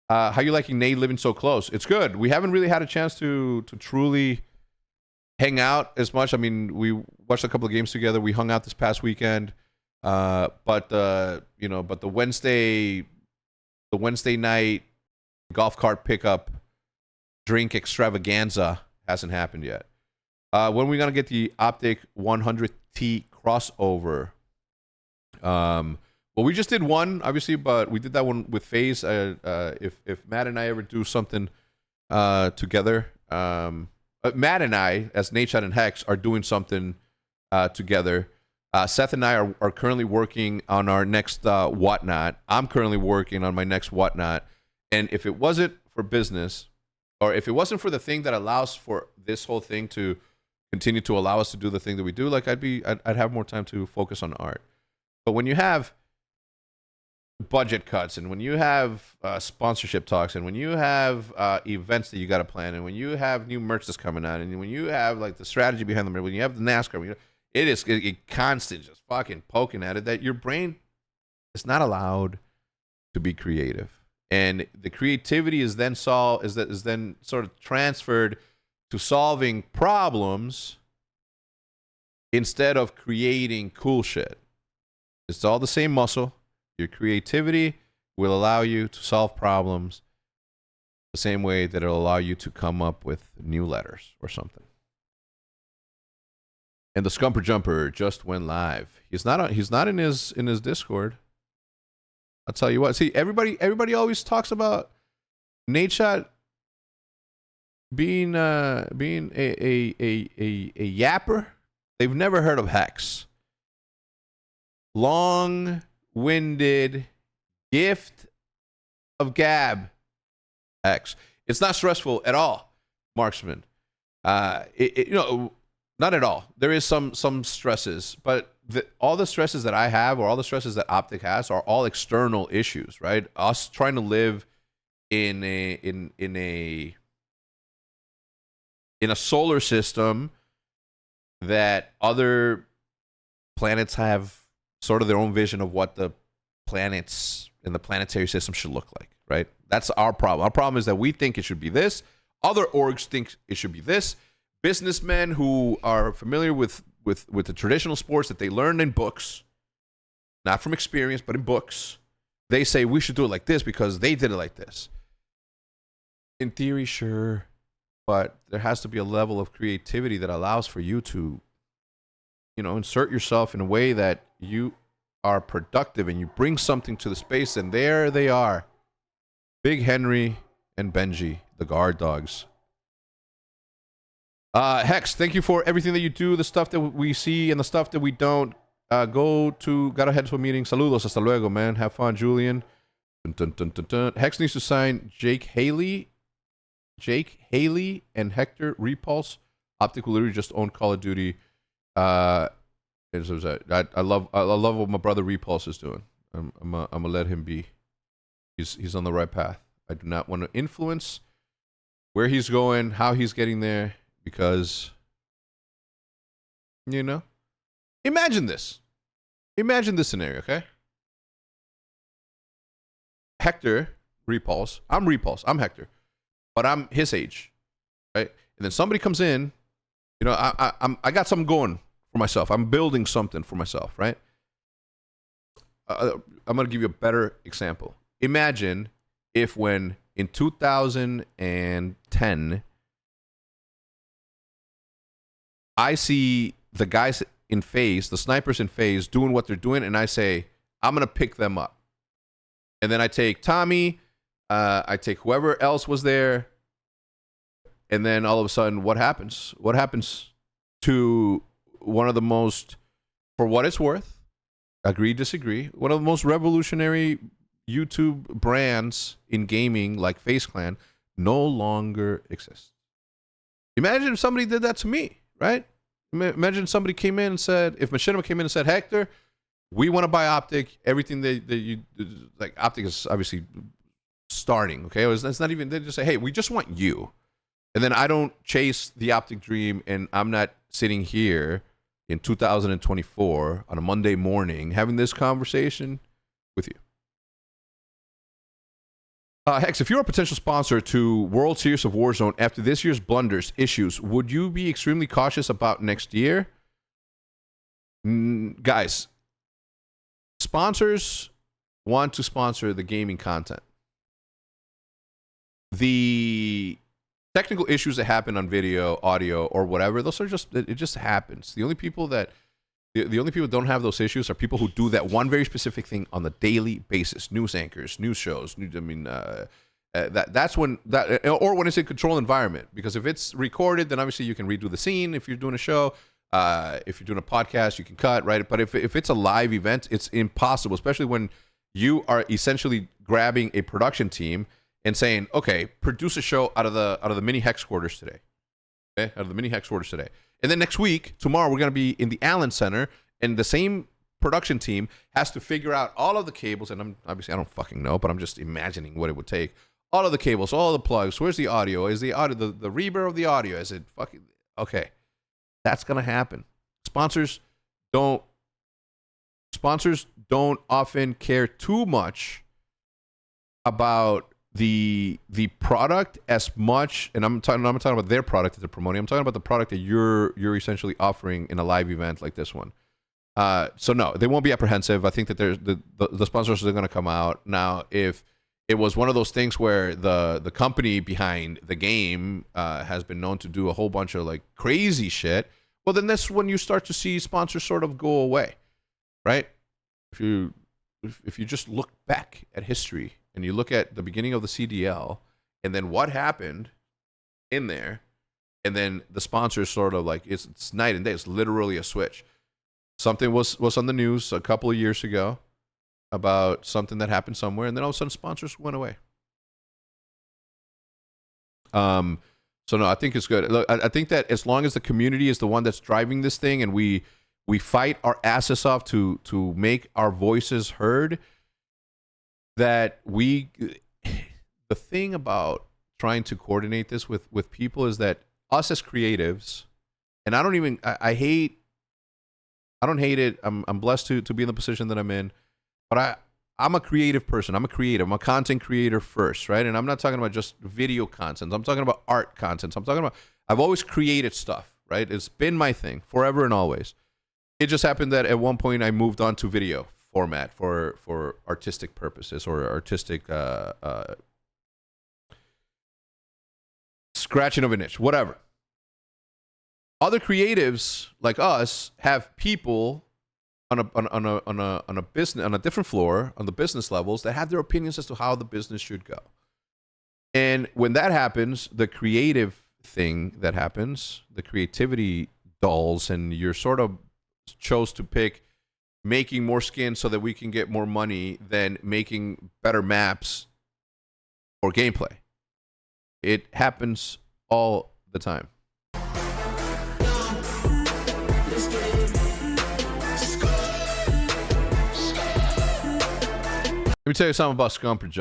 How you liking Nate living so close? It's good. We haven't really had a chance to truly hang out as much. I mean, we watched a couple of games together. We hung out this past weekend. But but the Wednesday night golf cart pickup drink extravaganza hasn't happened yet. When are we gonna get the OpTic 100T crossover? Well, we just did one, obviously, but we did that one with FaZe. If Matt and I ever do something together, Matt and I, as Nadeshot and Hex, are doing something together. Seth and I are currently working on our next whatnot. I'm currently working on my next whatnot. And if it wasn't for business, or if it wasn't for the thing that allows for this whole thing to continue to allow us to do the thing that we do, like I'd have more time to focus on art. But when you have budget cuts, and when you have sponsorship talks, and when you have events that you got to plan, and when you have new merch that's coming out, and when you have like the strategy behind them, when you have the NASCAR, it is constant just fucking poking at it, that your brain is not allowed to be creative, and the creativity is then sort of transferred to solving problems instead of creating cool shit. It's all the same muscle. Your creativity will allow you to solve problems the same way that it'll allow you to come up with new letters or something. And the Scumper Jumper just went live. He's not in his Discord. I'll tell you what. See, everybody always talks about Nadeshot being a yapper. They've never heard of Hex. Long-winded gift of gab. Hex. It's not stressful at all, Marksman. Not at all. There is some stresses, but all the stresses that I have, or all the stresses that OpTic has, are all external issues, right? Us trying to live in a solar system that other planets have sort of their own vision of what the planets in the planetary system should look like, right? That's our problem. Our problem is that we think it should be this. Other orgs think it should be this. Businessmen who are familiar with the traditional sports that they learned in books, not from experience, but in books, they say we should do it like this because they did it like this. In theory, sure, but there has to be a level of creativity that allows for you to, insert yourself in a way that you are productive and you bring something to the space. And there they are, Big Henry and Benji, the guard dogs. Hex, thank you for everything that you do, the stuff that we see and the stuff that we don't. Gotta head to a meeting. Saludos, hasta luego, man. Have fun, Julian. Dun, dun, dun, dun, dun. Hex needs to sign Jake Haley and Hector Repulse. OpTic will literally just own Call of Duty. I love what my brother Repulse is doing. I'm gonna let him be. He's on the right path. I do not want to influence where he's going, how he's getting there, because imagine this scenario, okay? Hector Repulse. I'm Repulse. I'm Hector, but I'm his age, right? And then somebody comes in. I got something going for myself. I'm building something for myself, right? I'm gonna give you a better example. Imagine if when in 2010 I see the guys in FaZe, the snipers in FaZe, doing what they're doing, and I say, I'm going to pick them up. And then I take Tommy, I take whoever else was there, and then all of a sudden, what happens? What happens to one of the most, for what it's worth, agree, disagree, one of the most revolutionary YouTube brands in gaming, like FaZe Clan, no longer exists. Imagine if somebody did that to me. Right? Imagine somebody came in and said, if Machinima came in and said, Hector, we want to buy OpTic. Everything that you like, OpTic is obviously starting. Okay, it's not even. They just say, hey, we just want you, and then I don't chase the OpTic dream, and I'm not sitting here in 2024 on a Monday morning having this conversation with you. Hex, if you're a potential sponsor to World Series of Warzone after this year's blunders, issues, would you be extremely cautious about next year? Guys, sponsors want to sponsor the gaming content. The technical issues that happen on video, audio, or whatever, those are just, it just happens. The only people that don't have those issues are people who do that one very specific thing on the daily basis. News anchors, news shows. That's when that, or when it's a controlled environment. Because if it's recorded, then obviously you can redo the scene. If you're doing a show, if you're doing a podcast, you can cut, right? But if it's a live event, it's impossible, especially when you are essentially grabbing a production team and saying, okay, produce a show out of the mini hex quarters today. Okay, out of the mini hex quarters today. And then next week, tomorrow, we're going to be in the Allen Center, and the same production team has to figure out all of the cables, and obviously I don't fucking know, but I'm just imagining what it would take. All of the cables, all of the plugs, where's the audio? Is the audio, the reverb of the audio, is it fucking, okay. That's going to happen. Sponsors don't often care too much about the product as much, and I'm talking about their product that they're promoting. I'm talking about the product that you're essentially offering in a live event like this one. So no, they won't be apprehensive. I think that the sponsors are going to come out. Now, if it was one of those things where the company behind the game has been known to do a whole bunch of like crazy shit, well, then that's when you start to see sponsors sort of go away, right? If you just look back at history and you look at the beginning of the CDL and then what happened in there, and then the sponsors sort of like, it's night and day. It's literally a switch. Something was on the news a couple of years ago about something that happened somewhere, and then all of a sudden sponsors went away. So no, I think it's good. Look, I think that as long as the community is the one that's driving this thing, and we fight our asses off to make our voices heard, that the thing about trying to coordinate this with people is that us as creatives, and I don't hate it. I'm blessed to be in the position that I'm in, but I'm a creative person. I'm a creative. I'm a content creator first, right? And I'm not talking about just video content. I'm talking about art content. I've always created stuff, right? It's been my thing forever and always. It just happened that at one point I moved on to video format for artistic purposes or artistic scratching of an itch, whatever. Other creatives like us have people on a business, on a different floor, on the business levels, that have their opinions as to how the business should go. And when that happens, the creative thing that happens, the creativity dulls, and you're sort of chose to pick making more skins so that we can get more money than making better maps or gameplay. It happens all the time. Let me tell you something about Scumper, John.